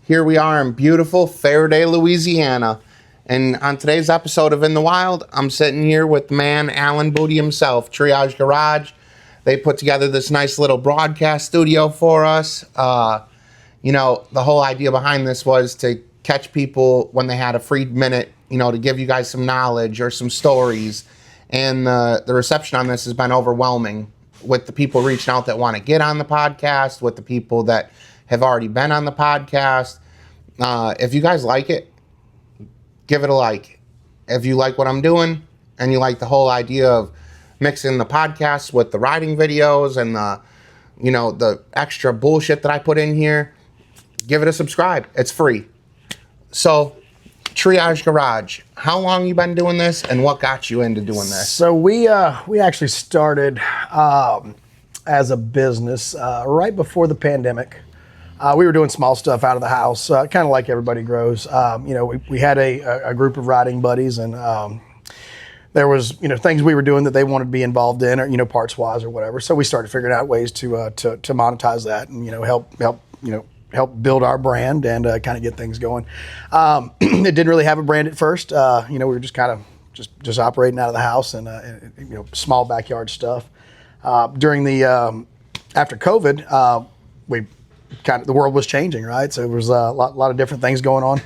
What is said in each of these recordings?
Here we are in beautiful Faraday, Louisiana. And on today's episode of In the Wild, I'm sitting here with the man, Alan Booty himself, Triage Garage. They put together this nice little broadcast studio for us. The whole idea behind this was to catch people when they had a free minute, to give you guys some knowledge or some stories. And the reception on this has been overwhelming with the people reaching out that want to get on the podcast, with the people that have already been on the podcast. If you guys like it, give it a like. If you like what I'm doing and you like the whole idea of mixing the podcast with the riding videos and the extra bullshit that I put in here, give it a subscribe. It's free. So, Triage Garage, how long you been doing this and what got you into doing this? So we actually started as a business right before the pandemic. We were doing small stuff out of the house, kind of like everybody grows. We had a group of riding buddies, and there was things we were doing that they wanted to be involved in, or parts wise or whatever. So we started figuring out ways to monetize that and help build our brand and kind of get things going. It didn't really have a brand at first. We were just kind of just operating out of the house and small backyard stuff. During the after COVID, the world was changing, right? So there was a lot of different things going on.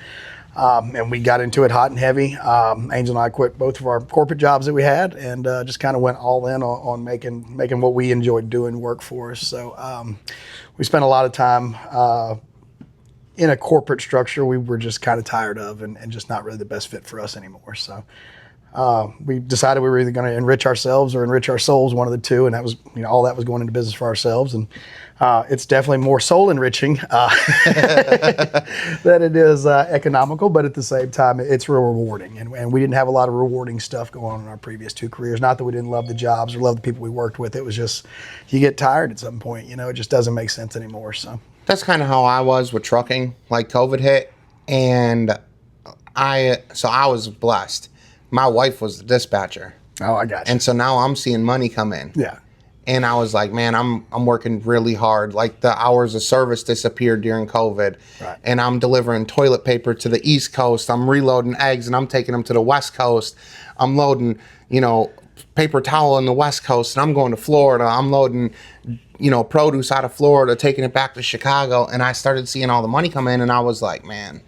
And we got into it hot and heavy. Angel and I quit both of our corporate jobs that we had and just kind of went all in on making what we enjoyed doing work for us. So we spent a lot of time in a corporate structure we were just kind of tired of and just not really the best fit for us anymore. So we decided we were either going to enrich ourselves or enrich our souls, one of the two, and that was all that was going into business for ourselves. And it's definitely more soul enriching than it is economical, but at the same time it's real rewarding. And we didn't have a lot of rewarding stuff going on in our previous two careers. Not that we didn't love the jobs or love the people we worked with. It was just you get tired at some point. It just doesn't make sense anymore. So that's kind of how I was with trucking. Like COVID hit, and I was blessed. My wife was the dispatcher. Oh, I got you. And so now I'm seeing money come in. Yeah. And I was like, man, I'm working really hard. Like the hours of service disappeared during COVID. Right. And I'm delivering toilet paper to the East Coast. I'm reloading eggs and I'm taking them to the West Coast. I'm loading, paper towel on the West Coast and I'm going to Florida. I'm loading, produce out of Florida, taking it back to Chicago. And I started seeing all the money come in and I was like, man,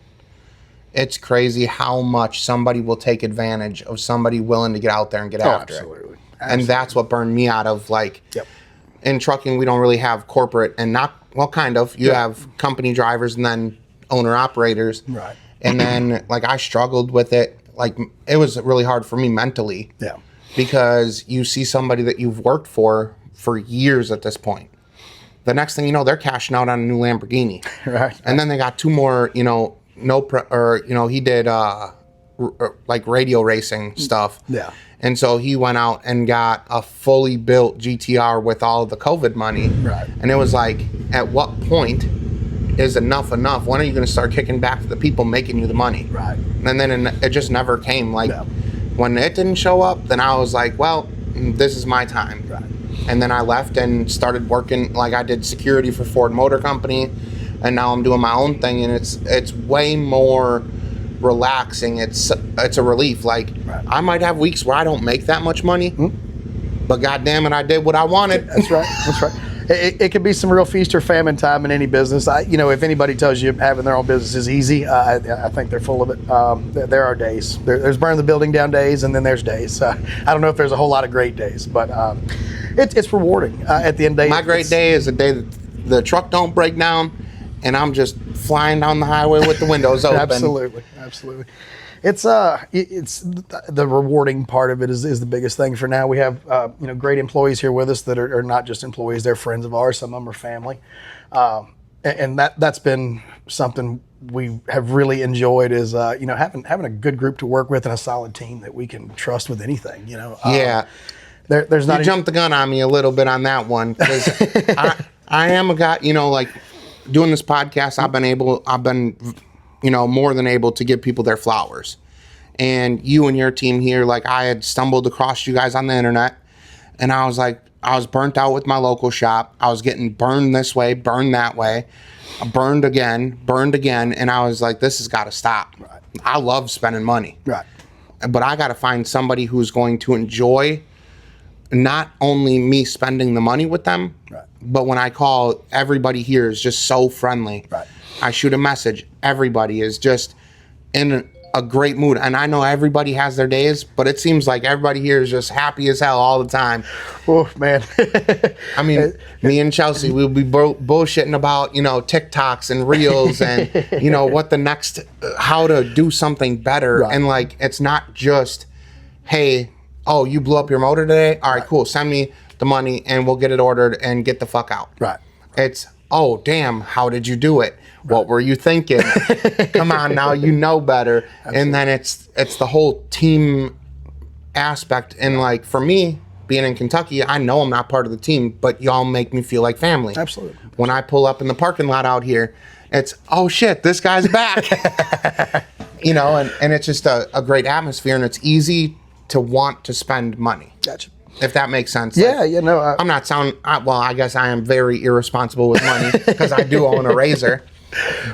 it's crazy how much somebody will take advantage of somebody willing to get out there and get after absolutely. it. And that's what burned me out of in trucking, we don't really have corporate and kind of. You have company drivers and then owner operators. Right. And then I struggled with it. It was really hard for me mentally. Yeah. Because you see somebody that you've worked for years at this point. The next thing you know, they're cashing out on a new Lamborghini. Right. And then they got two more, he did radio racing stuff. Yeah. And so he went out and got a fully built GTR with all of the COVID money. Right. And it was like, at what point is enough? When are you going to start kicking back to the people making you the money? Right. And then it just never came. When it didn't show up, then I was like, well, this is my time. Right. And then I left and started working. I did security for Ford Motor Company. And now I'm doing my own thing. And it's way more relaxing. It's a relief. Right. I might have weeks where I don't make that much money, but goddamn it, I did what I wanted. That's right. It could be some real feast or famine time in any business. If anybody tells you having their own business is easy, I think they're full of it. There are days. There's burn the building down days, and then there's days. I don't know if there's a whole lot of great days, but it's rewarding. At the end of the day, my great day is the day that the truck don't break down, and I'm just flying down the highway with the windows open. Absolutely. It's the rewarding part of it is the biggest thing for now. We have great employees here with us that are not just employees; they're friends of ours. Some of them are family, and that's been something we have really enjoyed. Is having a good group to work with and a solid team that we can trust with anything. Yeah. There's not. You jumped the gun on me a little bit on that one because I am a guy. Doing this podcast, I've been more than able to give people their flowers. And you and your team here, I had stumbled across you guys on the internet, and I was like, I was burnt out with my local shop. I was getting burned this way, burned that way, burned again, and I was like, this has got to stop. Right. I love spending money. Right. But I got to find somebody who's going to enjoy not only me spending the money with them, right. but when I call, everybody here is just so friendly. Right. I shoot a message. Everybody is just in a great mood. And I know everybody has their days, but it seems like everybody here is just happy as hell all the time. Oh, man. I mean, me and Chelsea, we'll be bullshitting about, TikToks and Reels and, what the next, how to do something better. Right. And like, it's not just, hey, oh, you blew up your motor today? All right, cool. Send me the money and we'll get it ordered and get the fuck out. Right. It's, oh, damn, how did you do it? Right. What were you thinking? Come on now, you know better. Absolutely. And then it's the whole team aspect. And like, for me, being in Kentucky, I know I'm not part of the team, but y'all make me feel like family. Absolutely. When I pull up in the parking lot out here, it's, oh shit, this guy's back. And it's just a great atmosphere, and it's easy to want to spend money. Gotcha. If that makes sense. Yeah, no. I'm not I guess I am very irresponsible with money because I do own a razor.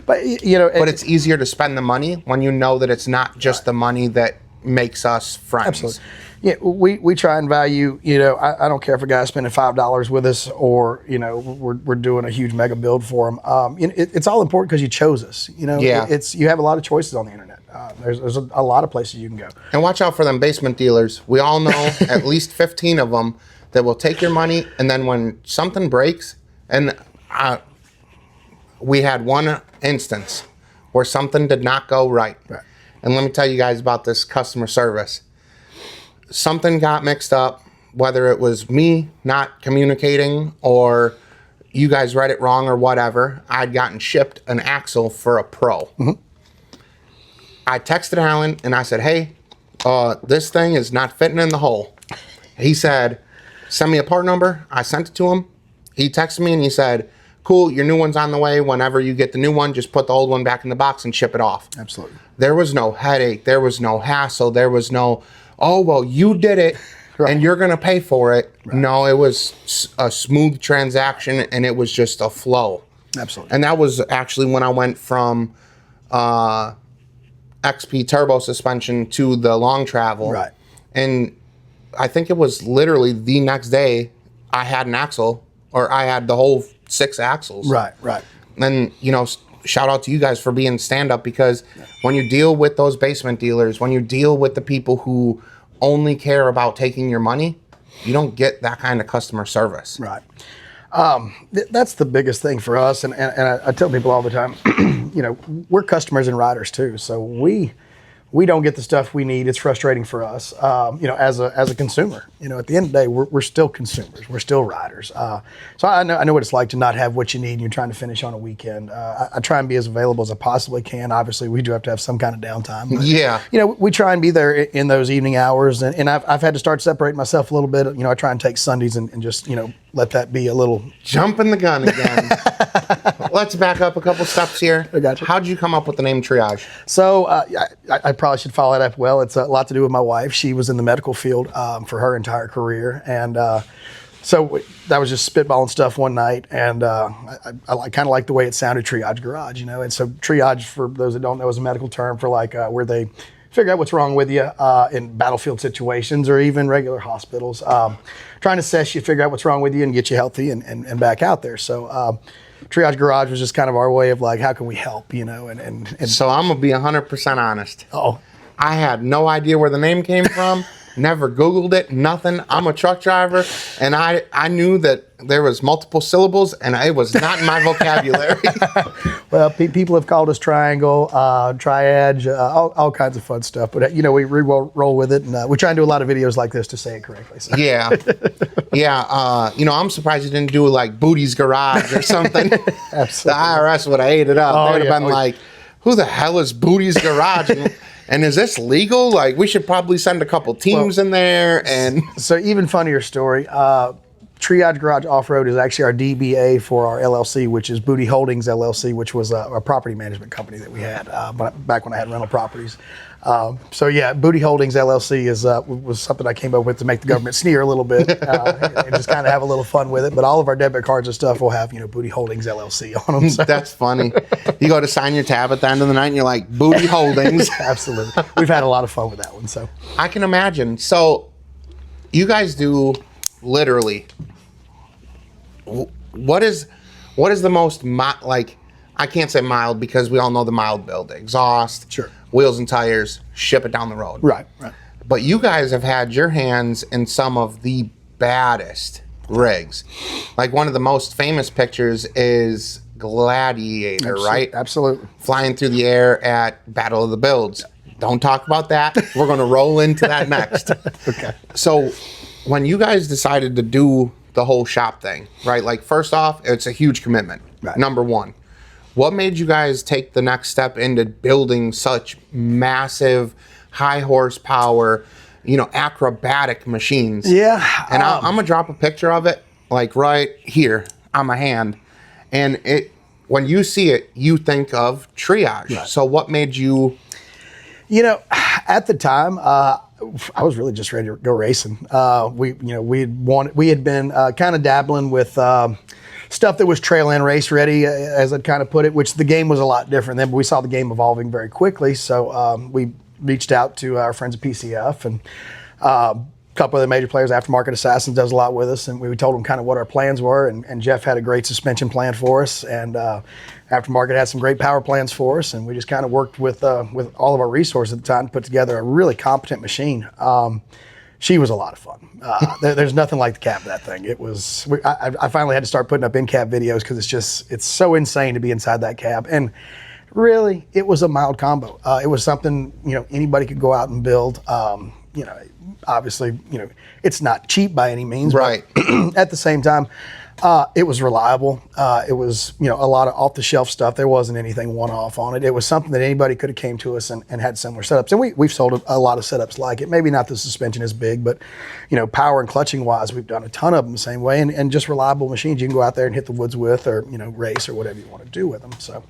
But, but it's easier to spend the money when you know that it's not just the money that makes us friends. Absolutely. Yeah, we try and value, I don't care if a guy's spending $5 with us or, we're doing a huge mega build for him. It's all important because you chose us. Yeah. You have a lot of choices on the internet. There's a lot of places you can go. And watch out for them basement dealers. We all know at least 15 of them that will take your money, and then when something breaks, and we had one instance where something did not go right. Right. And let me tell you guys about this customer service. Something got mixed up, whether it was me not communicating or you guys read it wrong or whatever. I'd gotten shipped an axle for a Pro. Mm-hmm. I texted Alan and I said, hey, this thing is not fitting in the hole. He said, send me a part number. I sent it to him. He texted me and he said, cool, your new one's on the way. Whenever you get the new one, just put the old one back in the box and ship it off. Absolutely. There was no headache. There was no hassle. There was no, oh, well, you did it right. and you're going to pay for it. Right. No, it was a smooth transaction and it was just a flow. Absolutely. And that was actually when I went from XP turbo suspension to the long travel. Right. And I think it was literally the next day I had an axle, or I had the whole 6 axles. Right. And, shout out to you guys for being stand-up, because when you deal with those basement dealers, when you deal with the people who only care about taking your money, you don't get that kind of customer service. Right. That's the biggest thing for us. And I tell people all the time, we're customers and riders too. So we don't get the stuff we need. It's frustrating for us, as a consumer. At the end of the day, we're still consumers. We're still riders. So I know what it's like to not have what you need and you're trying to finish on a weekend. I try and be as available as I possibly can. Obviously, we do have to have some kind of downtime. But, yeah. We try and be there in those evening hours. And I've had to start separating myself a little bit. I try and take Sundays and just, let that be a little... Jumping the gun again. Let's back up a couple steps here. I got you. How did you come up with the name Triage? So I probably should follow that up well. It's a lot to do with my wife. She was in the medical field for her entire career. And so that was just spitballing stuff one night. And I kind of like the way it sounded, Triage Garage, And so triage, for those that don't know, is a medical term for where they figure out what's wrong with you in battlefield situations or even regular hospitals. Trying to assess you, figure out what's wrong with you and get you healthy and back out there. So Triage Garage was just kind of our way of how can we help, and So I'm going to be 100% honest. Oh, I had no idea where the name came from. Never Googled it, nothing. I'm a truck driver, and I knew that there was multiple syllables, and it was not in my vocabulary. Well, people have called us Triangle, Triage, all kinds of fun stuff. But, we roll with it, and we try and do a lot of videos like this to say it correctly. So. Yeah. I'm surprised you didn't do Booty's Garage or something. Absolutely. The IRS would have ate it up. Oh, They would have been who the hell is Booty's Garage? And is this legal? We should probably send a couple teams in there. And so even funnier story. Triage Garage Off-Road is actually our DBA for our LLC, which is Booty Holdings LLC, which was a property management company that we had back when I had rental properties. So yeah, Booty Holdings LLC was something I came up with to make the government sneer a little bit and just kind of have a little fun with it. But all of our debit cards and stuff will have, Booty Holdings LLC on them. So. That's funny. You go to sign your tab at the end of the night and you're like, Booty Holdings. Absolutely. We've had a lot of fun with that one. So I can imagine. So you guys do literally, what is the most, I can't say mild because we all know the mild build. Exhaust, sure, wheels and tires, ship it down the road. Right. But you guys have had your hands in some of the baddest rigs. Like one of the most famous pictures is Gladiator, right? Absolutely. Flying through the air at Battle of the Builds. Don't talk about that. We're going to roll into that next. Okay. So when you guys decided to do the whole shop thing, right? Like first off, it's a huge commitment. Right. Number one, what made you guys take the next step into building such massive, high horsepower, acrobatic machines? Yeah. And I'm going to drop a picture of it like right here on my hand. And when you see it, you think of Triage. Right. So what made you... At the time, I was really just ready to go racing. We had been kind of dabbling with stuff that was trail and race ready, as I'd kind of put it, which the game was a lot different then, but we saw the game evolving very quickly. So we reached out to our friends at PCF and a couple of the major players. Aftermarket Assassins does a lot with us, and we told them kind of what our plans were, and Jeff had a great suspension plan for us, and Aftermarket had some great power plans for us, and we just kind of worked with all of our resources at the time to put together a really competent machine. She was a lot of fun. There's nothing like the cab of that thing. It was. I finally had to start putting up in-cab videos because it's so insane to be inside that cab. And really, it was a mild combo. It was something anybody could go out and build. Obviously, it's not cheap by any means. Right. But at the same time, it was reliable. It was, a lot of off-the-shelf stuff. There wasn't anything one-off on it. It was something that anybody could have came to us and had similar setups. And we've sold a lot of setups like it. Maybe not the suspension as big, but, power and clutching-wise, we've done a ton of them the same way. And just reliable machines you can go out there and hit the woods with or, race or whatever you want to do with them. So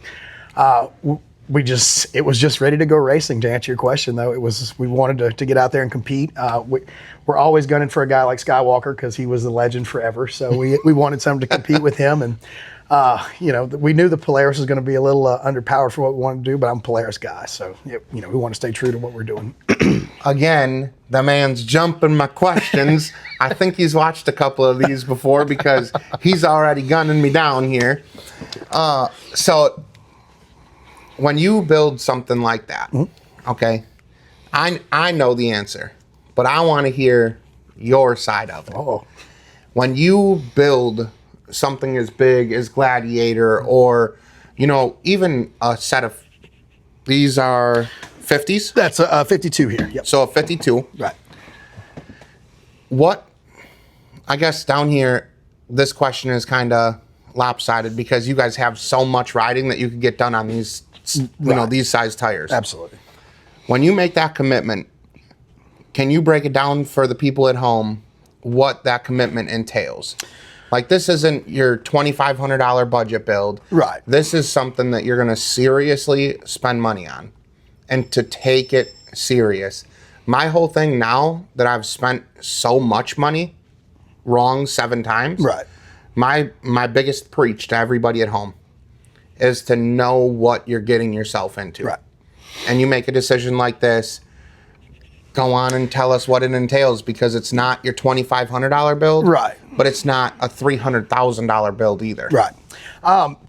it was just ready to go racing. To answer your question, though, we wanted to get out there and compete. We're always gunning for a guy like Skywalker because he was the legend forever. So we wanted something to compete with him, and we knew the Polaris was going to be a little underpowered for what we wanted to do. But I'm a Polaris guy, so we want to stay true to what we're doing. Again, the man's jumping my questions. I think he's watched a couple of these before because he's already gunning me down here. So. When you build something like that, okay, I know the answer, but I want to hear your side of it. Oh. When you build something as big as Gladiator or, even a set of, these are 50s? That's a 52 here. Yep. So a 52. Right. I guess down here, this question is kind of lopsided because you guys have so much riding that you could get done on these these size tires. Absolutely. When you make that commitment, can you break it down for the people at home what that commitment entails? Like, this isn't your $2,500 budget build. Right. This is something that you're going to seriously spend money on and to take it serious. My whole thing now that I've spent so much money wrong 7 times. Right. My biggest preach to everybody at home is to know what you're getting yourself into. Right. And you make a decision like this, go on and tell us what it entails, because it's not your $2,500 build. Right. But it's not a $300,000 build either. Right.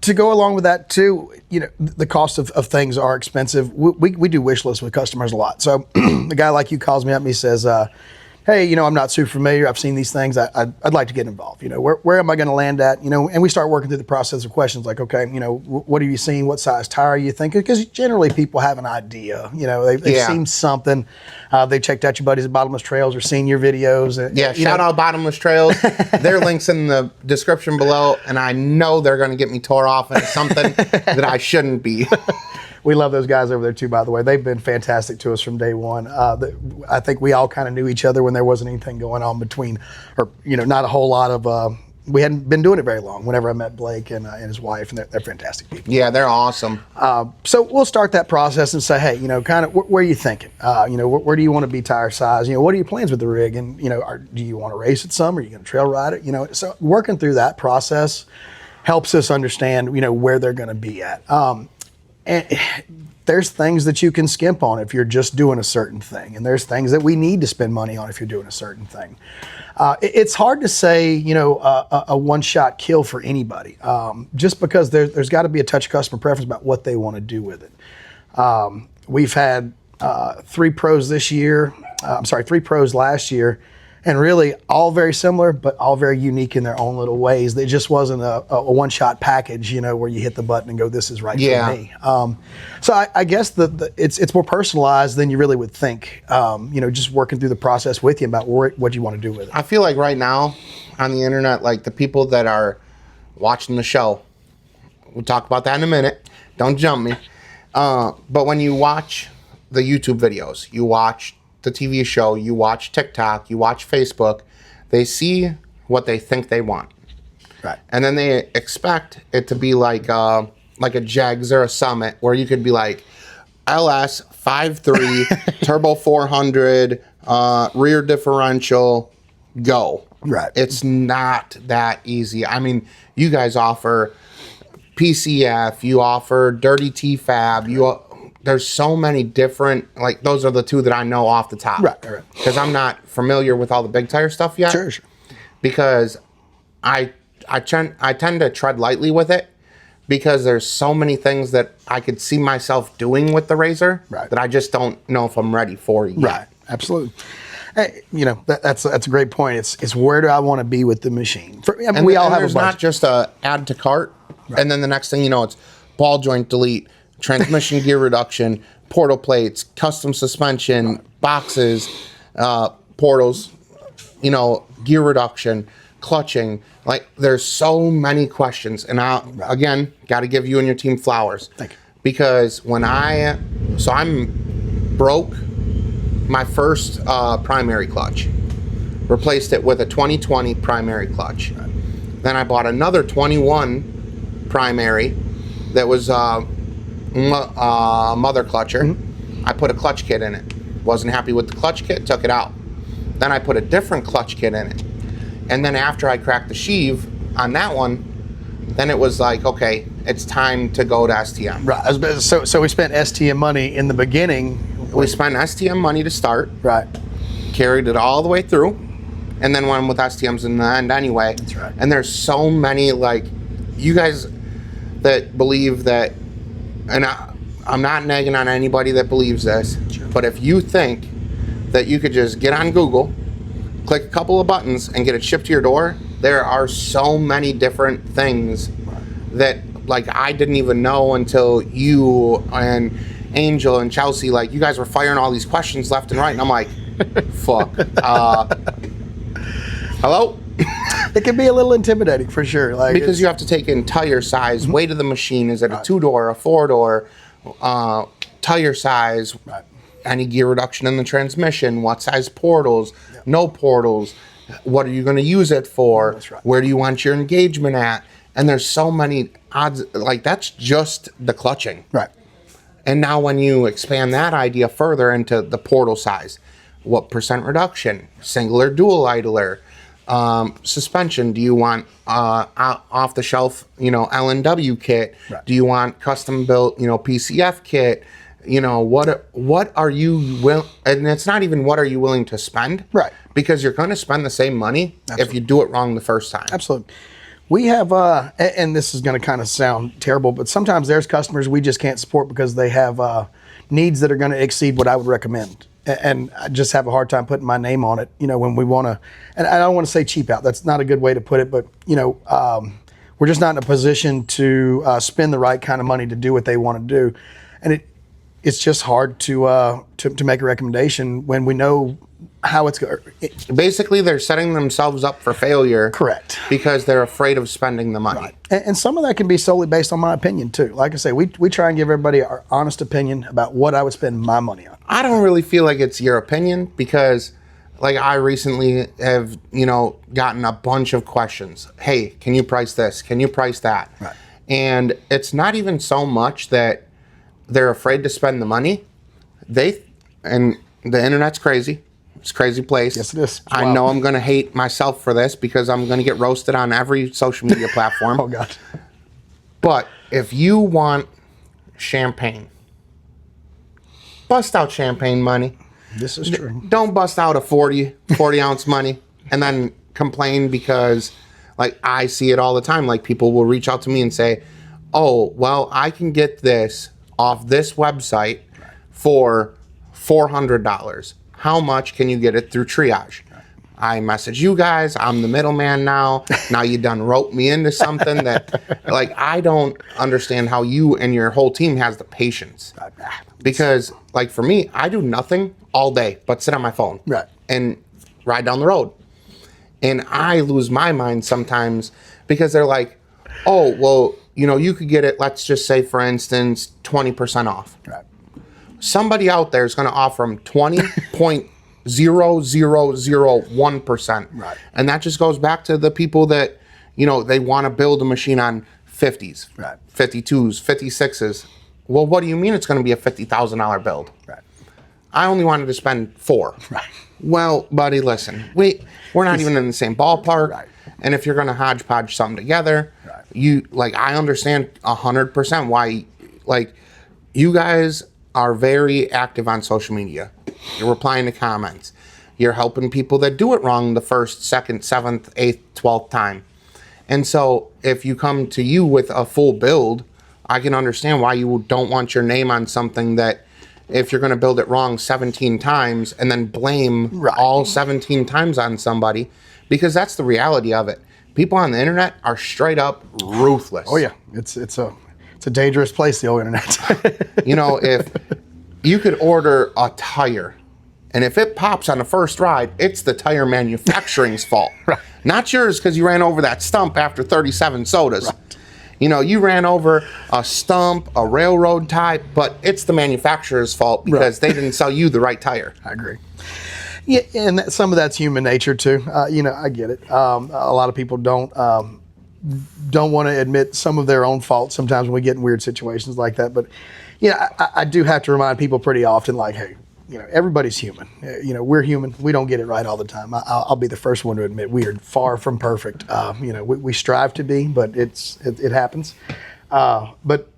To go along with that too, the cost of things are expensive. We do wish lists with customers a lot. So the guy like you calls me up and he says, hey, I'm not super familiar. I've seen these things. I'd like to get involved. Where am I going to land at? And we start working through the process of questions like, okay, what have you seen? What size tire are you thinking? Because generally people have an idea. They've seen something. They checked out your buddies at Bottomless Trails or seen your videos. Shout out Bottomless Trails. Their link's in the description below, and I know they're going to get me tore off into something that I shouldn't be. We love those guys over there too, by the way. They've been fantastic to us from day one. I think we all kind of knew each other when there wasn't anything going on between, or not a whole lot of. We hadn't been doing it very long. Whenever I met Blake and his wife, and they're fantastic people. Yeah, they're awesome. So we'll start that process and say, hey, kind of where are you thinking? Where do you want to be tire size? What are your plans with the rig? And do you want to race it some? Are you going to trail ride it? So working through that process helps us understand, where they're going to be at. And there's things that you can skimp on if you're just doing a certain thing, and there's things that we need to spend money on if you're doing a certain thing. It's hard to say, a one-shot kill for anybody, just because there's got to be a touch of customer preference about what they want to do with it. We've had 3 pros this year. 3 pros last year, and really all very similar, but all very unique in their own little ways. It just wasn't a one-shot package, where you hit the button and go, "This is right for me." So I guess it's more personalized than you really would think. Just working through the process with you about what you want to do with it. I feel like right now on the internet, like the people that are watching the show, we'll talk about that in a minute. Don't jump me. But when you watch the YouTube videos, you watch the TV show, you watch TikTok, you watch Facebook, they see what they think they want. Right. And then they expect it to be like a Jegs or a Summit, where you could be like LS 5.3, turbo 400, rear differential, go. Right. It's not that easy. I mean, you guys offer PCF, you offer Dirty T-Fab, there's so many different, like those are the 2 that I know off the top. Right. Because I'm not familiar with all the big tire stuff yet. Sure. Because I tend to tread lightly with it, because there's so many things that I could see myself doing with the RZR that I just don't know if I'm ready for yet. Right. Absolutely. Hey, that's a great point. It's where do I want to be with the machine? We all have a budget. Not just a add to cart, and then the next thing you know, it's ball joint delete, transmission gear reduction, portal plates, custom suspension, boxes, portals, gear reduction, clutching. Like, there's so many questions. And again, got to give you and your team flowers. Thank you. Because I'm broke my first primary clutch. Replaced it with a 2020 primary clutch. Right. Then I bought another 21 primary that was mother clutcher. Mm-hmm. I put a clutch kit in it. Wasn't happy with the clutch kit, took it out. Then I put a different clutch kit in it. And then after I cracked the sheave on that one, then it was like, okay, it's time to go to STM. Right. So we spent STM money in the beginning. We spent STM money to start. Right. Carried it all the way through. And then went with STMs in the end anyway. That's right. And there's so many, like, you guys that believe that, and I'm not nagging on anybody that believes this, but if you think that you could just get on Google, click a couple of buttons, and get it shipped to your door, there are so many different things that, like, I didn't even know until you and Angel and Chelsea, like, you guys were firing all these questions left and right, and I'm like, fuck. Hello? It can be a little intimidating for sure. Because you have to take in tire size, weight of the machine. Is it a 2-door, a 4-door, tire size, any gear reduction in the transmission, what size portals, no portals, what are you going to use it for, where do you want your engagement at? And there's so many odds, like that's just the clutching. Right. And now when you expand that idea further into the portal size, what percent reduction, single or dual idler, suspension, do you want off the shelf, L&W kit? Right. Do you want custom built, PCF kit? What are you and it's not even what are you willing to spend? Right. Because you're going to spend the same money if you do it wrong the first time. Absolutely. We have, and this is going to kind of sound terrible, but sometimes there's customers we just can't support because they have needs that are going to exceed what I would recommend. And I just have a hard time putting my name on it, when we want to, and I don't want to say cheap out. That's not a good way to put it, but, we're just not in a position to spend the right kind of money to do what they want to do. And it's just hard to make a recommendation when we know how it's going. Basically, they're setting themselves up for failure. Correct. Because they're afraid of spending the money. Right. And some of that can be solely based on my opinion, too. Like I say, we try and give everybody our honest opinion about what I would spend my money on. I don't really feel like it's your opinion because like I recently have, gotten a bunch of questions. Hey, can you price this? Can you price that? Right. And it's not even so much that they're afraid to spend the money. And the internet's crazy. It's a crazy place. Yes, it is. I know I'm going to hate myself for this because I'm going to get roasted on every social media platform. Oh, God. But if you want champagne, bust out champagne money. This is true. Don't bust out a 40 ounce money and then complain because, like, I see it all the time. Like, people will reach out to me and say, oh, well, I can get this off this website for $400. How much can you get it through Triage? I message you guys. I'm the middleman now. Now you done roped me into something that, like, I don't understand how you and your whole team has the patience. Because, like, for me, I do nothing all day but sit on my phone and ride down the road. And I lose my mind sometimes because they're like, oh, well, you could get it, let's just say, for instance, 20% off. Right. Somebody out there is going to offer them 20.0001%. Right. And that just goes back to the people that, they want to build a machine on 50s, right. 52s, 56s. Well, what do you mean it's going to be a $50,000 build? Right. I only wanted to spend $4. Right. Well, buddy, listen, we're not even in the same ballpark. Right. And if you're going to hodgepodge something together, I understand 100% why, you guys are very active on social media. You're replying to comments. You're helping people that do it wrong the first, second, seventh, eighth, 12th time. And so if you come to you with a full build, I can understand why you don't want your name on something that, if you're going to build it wrong 17 times and then blame all 17 times on somebody, because that's the reality of it. People on the internet are straight up ruthless. Oh yeah, it's a dangerous place, the old internet. If you could order a tire, and if it pops on the first ride, it's the tire manufacturing's fault, right. Not yours because you ran over that stump after 37 sodas. Right. You ran over a stump, a railroad tie, but it's the manufacturer's fault because they didn't sell you the right tire. I agree. Yeah, and some of that's human nature too. I get it. A lot of people don't want to admit some of their own faults sometimes when we get in weird situations like that. But I do have to remind people pretty often, like, hey, everybody's human. We're human. We don't get it right all the time. I'll be the first one to admit we are far from perfect. We strive to be, but it happens. But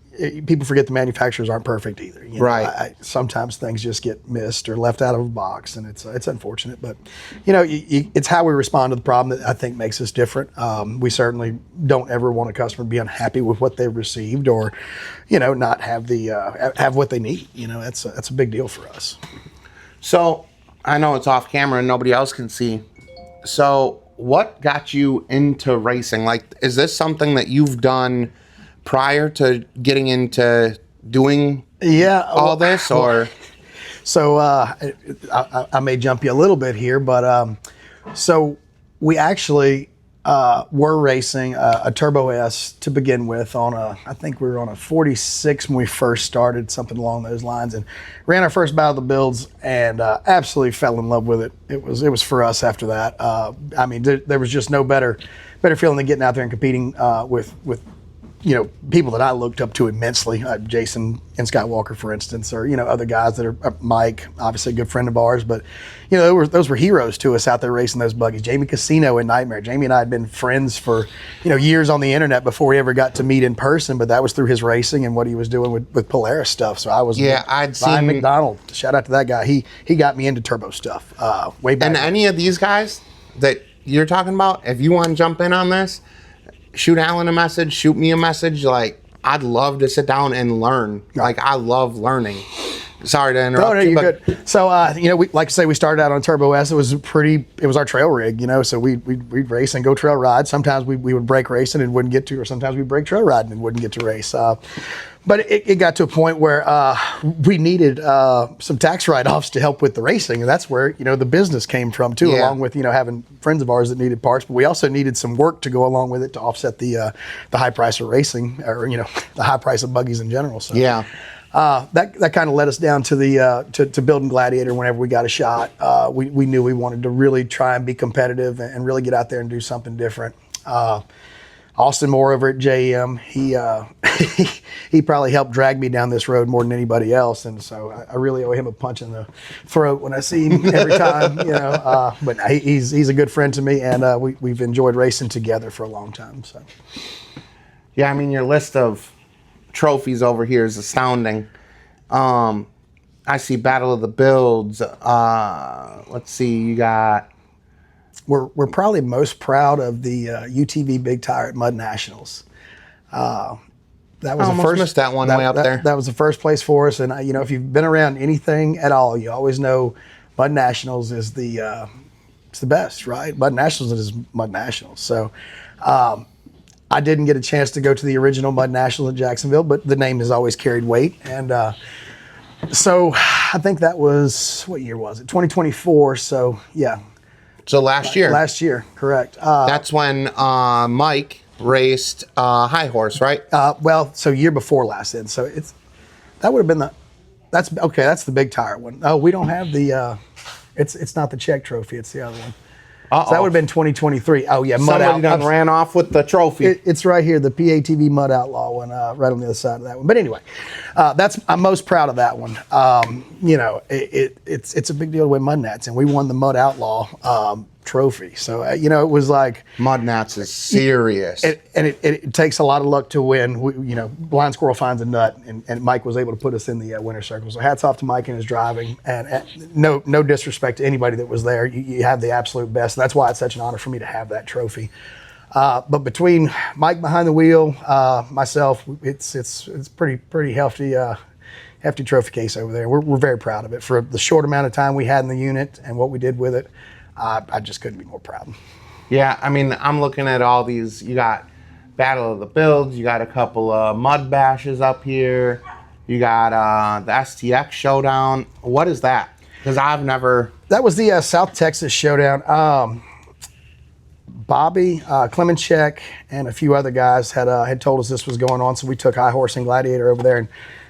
people forget the manufacturers aren't perfect either. Right. Sometimes things just get missed or left out of a box, and it's unfortunate. But it's how we respond to the problem that I think makes us different. We certainly don't ever want a customer to be unhappy with what they've received, or not have have what they need. That's a big deal for us. So I know it's off camera and nobody else can see. So what got you into racing? Like, is this something that you've done prior to getting into doing all this, or? So I may jump you a little bit here, but so we actually were racing a Turbo S to begin with I think we were on a 46 when we first started, something along those lines, and ran our first battle of the builds and absolutely fell in love with it. It was for us after that. There was just no better feeling than getting out there and competing with people that I looked up to immensely, Jason and Scott Walker, for instance, or, other guys that are, Mike, obviously a good friend of ours, but, those were heroes to us out there racing those buggies. Jamie Casino and Nightmare. Jamie and I had been friends for, years on the internet before we ever got to meet in person, but that was through his racing and what he was doing with Polaris stuff. So I was, I'd seen Ryan McDonald, shout out to that guy. He got me into turbo stuff way back. And any of these guys that you're talking about, if you want to jump in on this, shoot Alan a message, shoot me a message. Like, I'd love to sit down and learn. Like, I love learning. Sorry to interrupt you. You're good. So, we, like I say, we started out on Turbo S. It was our trail rig, so we'd race and go trail ride. Sometimes we would break racing and wouldn't get to, or sometimes we'd break trail riding and wouldn't get to race. But it got to a point where we needed some tax write-offs to help with the racing, and that's where the business came from too, along with having friends of ours that needed parts. But we also needed some work to go along with it to offset the high price of racing, or the high price of buggies in general. So that kind of led us down to the to building Gladiator. Whenever we got a shot, we knew we wanted to really try and be competitive and really get out there and do something different. Austin Moore over at JM, he probably helped drag me down this road more than anybody else, and so I really owe him a punch in the throat when I see him every time, But he's a good friend to me, and we've enjoyed racing together for a long time. So, yeah, I mean, your list of trophies over here is astounding. I see Battle of the Builds. Let's see, you got. We're probably most proud of the UTV Big Tire at Mud Nationals. That was I almost missed that one way up there. That was the first place for us, and if you've been around anything at all, you always know Mud Nationals is it's the best, right? Mud Nationals is Mud Nationals. So I didn't get a chance to go to the original Mud Nationals in Jacksonville, but the name has always carried weight, and so I think that was, what year was it? 2024. So yeah. So last year. Last year, correct. That's when Mike raced High Horse, right? So year before last then. So that would have been that's the Big Tire one. Oh, we don't have the, it's not the Czech trophy, it's the other one. So that would have been 2023. Oh yeah, Somebody done ran off with the trophy. It's right here, the PATV Mud Outlaw one, right on the other side of that one. But anyway, I'm most proud of that one. It's a big deal to win Mud Nats, and we won the Mud Outlaw trophy. So it was like Mud Nats is serious, it takes a lot of luck to win. Blind squirrel finds a nut, and Mike was able to put us in the winner's circle. So hats off to Mike and his driving, and no disrespect to anybody that was there. You have the absolute best. That's why it's such an honor for me to have that trophy. But between Mike behind the wheel, myself, it's pretty hefty. Hefty trophy case over there. We're very proud of it for the short amount of time we had in the unit and what we did with it. I just couldn't be more proud. Yeah, I mean, I'm looking at all these. You got Battle of the Builds. You got a couple of mud bashes up here. You got the STX Showdown. What is that? Because I've never. That was the South Texas Showdown. Bobby Klemenchek and a few other guys had told us this was going on, so we took High Horse and Gladiator over there, and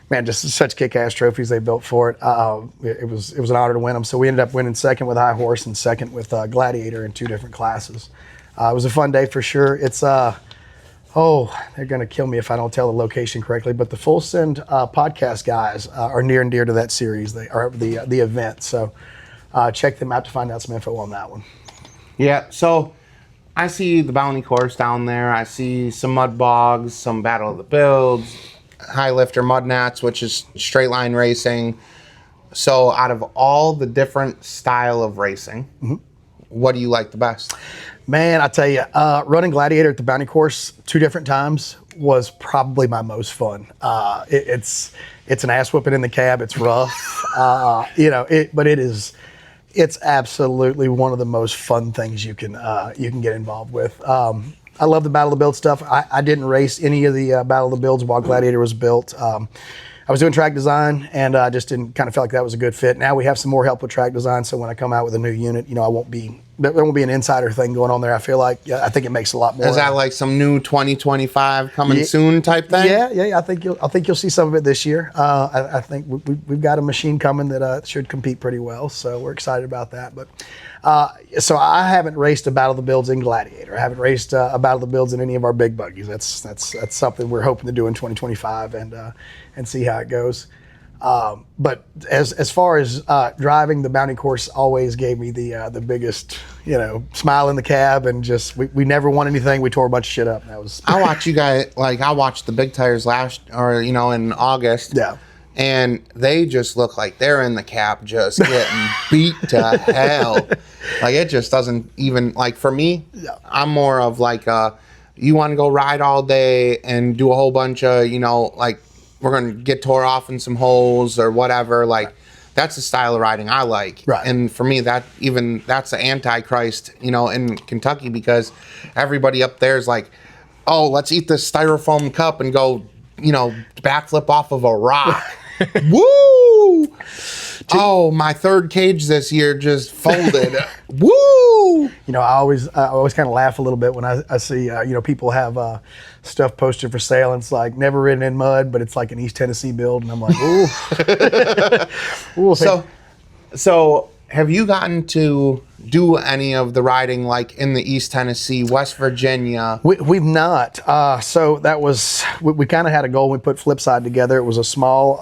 man, just such kick-ass trophies they built for it. It was an honor to win them. So we ended up winning second with High Horse and second with Gladiator in two different classes. It was a fun day for sure. It's they're going to kill me if I don't tell the location correctly, but the Full Send podcast guys are near and dear to that series. They are the event. So check them out to find out some info on that one. Yeah, so I see the Bounty Course down there. I see some mud bogs, some Battle of the Builds, High Lifter Mud Nats, which is straight line racing. So out of all the different style of racing, what do you like the best? Man, I tell you, running Gladiator at the Bounty Course 2 different times was probably my most fun. It's an ass whooping in the cab. It's rough, but it's absolutely one of the most fun things you can get involved with. I love the Battle of the Build stuff. I didn't race any of the Battle of the Builds while Gladiator was built. I was doing track design, and I just didn't kind of feel like that was a good fit. Now we have some more help with track design, so when I come out with a new unit, there won't be an insider thing going on there. I feel like I think it makes a lot more. Is that like some new 2025 coming soon type thing? Yeah. I think you'll see some of it this year. I think we've got a machine coming that should compete pretty well, so we're excited about that. But so I haven't raced a Battle of the Builds in Gladiator. I haven't raced a Battle of the Builds in any of our big buggies. That's something we're hoping to do in 2025 and see how it goes. But as far as driving, the Bounty Course always gave me the biggest smile in the cab, and just we never won anything. We tore a bunch of shit up. That was. I watch you guys I watched the Big Tires in August. Yeah. And they just look like they're in the cab just getting beat to hell. Like, it just doesn't even, for me, I'm more of you want to go ride all day and do a whole bunch of, we're going to get tore off in some holes or whatever. That's the style of riding I like. Right. And for me, that's the Antichrist, in Kentucky, because everybody up there is like, oh, let's eat this styrofoam cup and go, backflip off of a rock. Woo! Oh, my third cage this year just folded. Woo! You know, I always kind of laugh a little bit when I see people have stuff posted for sale, and it's like never ridden in mud, but it's like an East Tennessee build, and I'm like, ooh. Ooh. So have you gotten to do any of the riding like in the East Tennessee, West Virginia? We've not. So that was, we kind of had a goal. We put Flipside together. It was a small,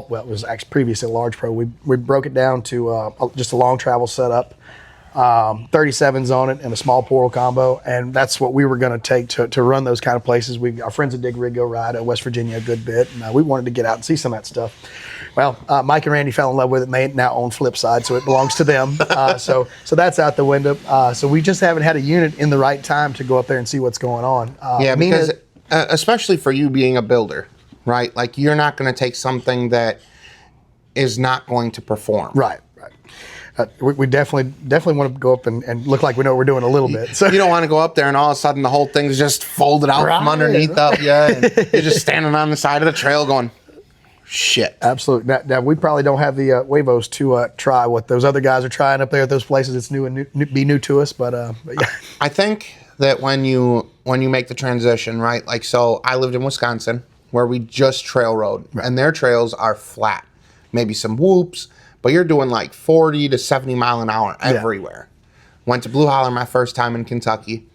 well, it was actually previously a large pro. We broke it down to just a long travel setup, 37s on it and a small portal combo. And that's what we were going to take to run those kind of places. Our friends at Dig Rig go ride at West Virginia a good bit. And we wanted to get out and see some of that stuff. Well, Mike and Randy fell in love with it. And they now own Flipside, so it belongs to them. So that's out the window. So we just haven't had a unit in the right time to go up there and see what's going on. Yeah, because especially for you being a builder, right? Like you're not going to take something that is not going to perform. Right. We definitely want to go up and look like we know what we're doing a little bit. So you don't want to go up there and all of a sudden the whole thing's just folded out from underneath of you, and you're just standing on the side of the trail going, shit. Absolutely. Now we probably don't have the Wavos to try what those other guys are trying up there at those places. It's new and new to us, but yeah. I think that when you make the transition, right? Like, so I lived in Wisconsin where we just trail rode, and their trails are flat, maybe some whoops, but you're doing like 40 to 70 mile an hour everywhere. Went to Blue Holler my first time in Kentucky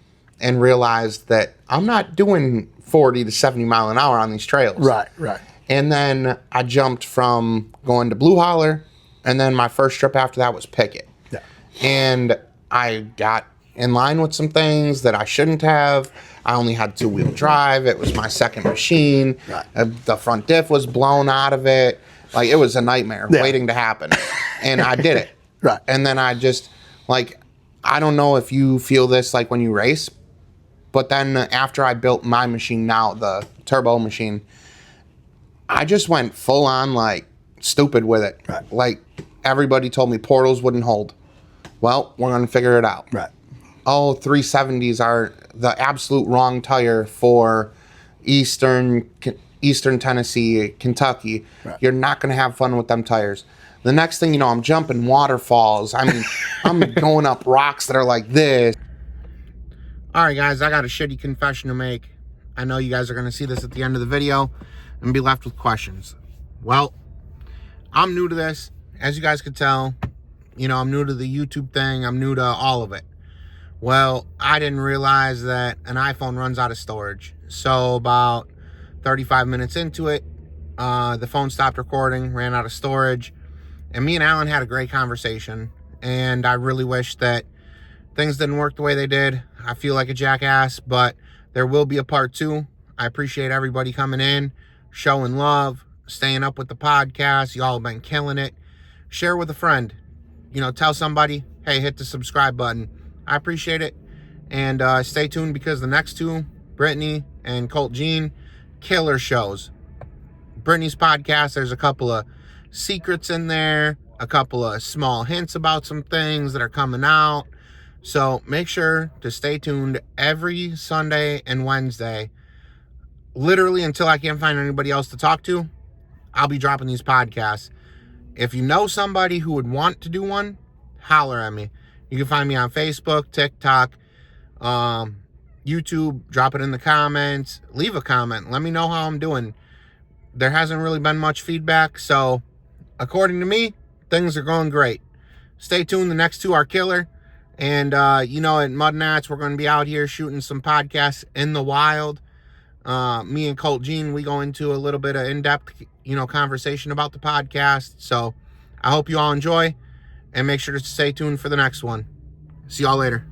and realized that I'm not doing 40 to 70 mile an hour on these trails. Right. And then I jumped from going to Blue Holler, and then my first trip after that was Pickett. Yeah. And I got in line with some things that I shouldn't have. I only had 2-wheel drive. It was my second machine. Right. The front diff was blown out of it. Like, it was a nightmare waiting to happen. And I did it. Right. And then I just, like, I don't know if you feel this, like, when you race, but then after I built my machine now, the turbo machine, I just went full on, like, stupid with it. Right. Like, everybody told me portals wouldn't hold. Well, we're going to figure it out. Right. Oh, 370s are the absolute wrong tire for Eastern Tennessee, Kentucky. Right. You're not going to have fun with them tires. The next thing you know, I'm jumping waterfalls. I mean, I'm going up rocks that are like this. All right, guys, I got a shitty confession to make. I know you guys are going to see this at the end of the video and be left with questions. Well, I'm new to this. As you guys could tell, you know, I'm new to the YouTube thing. I'm new to all of it. Well, I didn't realize that an iPhone runs out of storage. So about 35 minutes into it, the phone stopped recording, ran out of storage, and me and Alan had a great conversation, and I really wish that things didn't work the way they did. I feel like a jackass, but there will be a part 2. I appreciate everybody coming in, showing love, staying up with the podcast. Y'all have been killing it. Share with a friend. You know, tell somebody, hey, hit the subscribe button. I appreciate it. And stay tuned, because the next 2, Brittany and Colt Jean, killer shows. Brittany's podcast, there's a couple of secrets in there, a couple of small hints about some things that are coming out. So make sure to stay tuned every Sunday and Wednesday. Literally until I can't find anybody else to talk to, I'll be dropping these podcasts. If you know somebody who would want to do one, holler at me. You can find me on Facebook, TikTok, YouTube. Drop it in the comments. Leave a comment. Let me know how I'm doing. There hasn't really been much feedback, so according to me, things are going great. Stay tuned. The next 2 are killer. And, you know, at Mud Nats, we're going to be out here shooting some podcasts in the wild. Me and Colt Jean, we go into a little bit of in-depth, you know, conversation about the podcast. So I hope you all enjoy, and make sure to stay tuned for the next one. See y'all later.